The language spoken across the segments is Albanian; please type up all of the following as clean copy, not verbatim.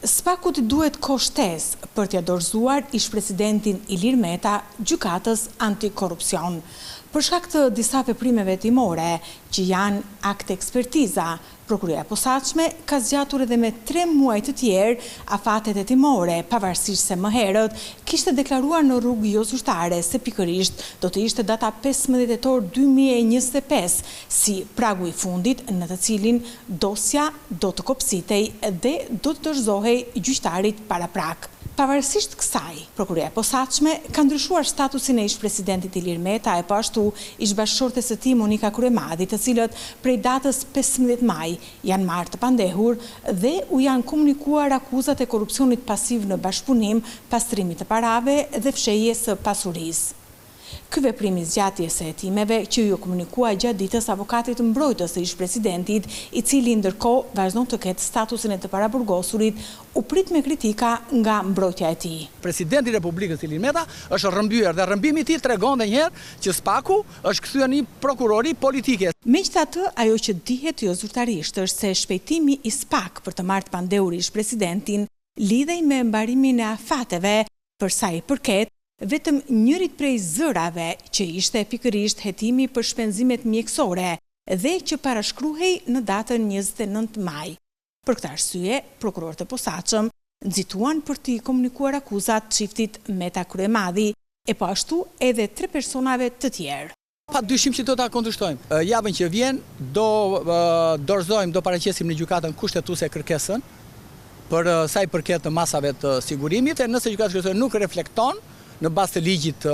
Spakut duhet kohë shtesë për t'ia dorëzuar ish-presidentin Ilir Meta gjykatës antikorrupsion. Për shkak të disa veprimeve hetimore që janë akte ekspertiza, prokuria e posaçme ka zgjatur edhe me 3 muaj të tjerë afatet hetimore, pavarësisht se më herët kishte deklaruar në rrugë jo zyrtare se pikërisht do të ishte data 15 tetor 2025 si pragu i fundit në të cilin dosja do të kopsitej dhe do të dorëzohej gjyqtarit para prak. Pavarësisht kësaj, prokuria e posaçme ka ndryshuar statusin e ish-presidentit Ilir Meta e po ashtu ish-bashkëshortes së tij Monika Kryemadi, të cilët prej datës 15 maj janë marrë të pandehur dhe u janë komunikuar akuzat e korrupsionit pasiv në bashkëpunim, pastrimit të parave dhe fshehjes së pasurisë. Ky veprim i zgjatjes së hetimeve që ju komunikua gjatë ditës avokatit mbrojtës së ish-presidentit, i cili ndërkohë vazhdon të ketë statusin e të paraburgosurit, u prit me kritika nga mbrojtja e tij. Presidenti i Republikës Ilir Meta është rrëmbyer dhe rrëmbimi i tij tregon ndonjëherë që Spaku është kthyer në prokurori politike. Megjithatë, ajo që dihet jo zyrtarisht është se shpejtimi i Spak për të marrë të pandehur ish-presidentin lidhej me mbarimin e afateve, për sa i përket vetëm njërit prej zërave që ishte pikërisht hetimi për shpenzimet mjekësore dhe që parashkruhej në datën 29 maj. Për këtë arsye, prokurorët e posaçëm nxituan për t'i komunikuar akuzat çiftit Meta Kryemadi e po ashtu edhe 3 personave të tjerë. Pa dyshim që do ta kundërshtojmë. Javën që vjen do dorëzojmë, do paraqesim në gjykatën kushtetuese kërkesën për sa i përket masave të sigurimit, e nëse gjykata kushtetuese nuk reflekton në bazë të ligjit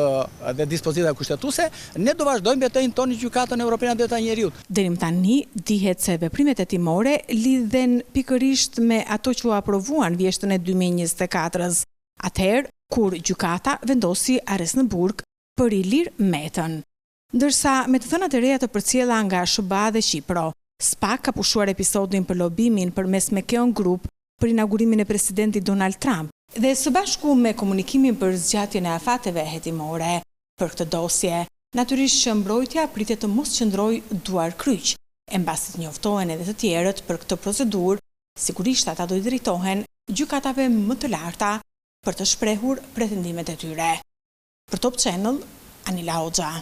dhe dispozitave kushtetuese, ne do vazhdojmë betejën tonë në gjykatën evropiane e drejtë njerëzit. Deri më tani dihet se veprimet hetimore lidhen pikërisht me ato që u aprovuan vjeshtën e 2024-s, atëherë kur gjykata vendosi arrest në burg për Ilir Metën. Ndërsa me të thënat e reja të përcjella nga SBA dhe Shqipro, Spak ka pushuar episodin për lobimin përmes McKeon Group për inaugurimin e presidentit Donald Trump. Dhe së bashku me komunikimin për zgjatjen e afateve hetimore për këtë dosje, natyrisht që mbrojtja pritet të mos qëndrojë duar kryq, e mbasi të njoftohen edhe të tjerët për këtë procedurë, sigurisht ata do i drejtohen gjykatave më të larta për të shprehur pretendimet e tyre. Për Top Channel, Anila Hoxha.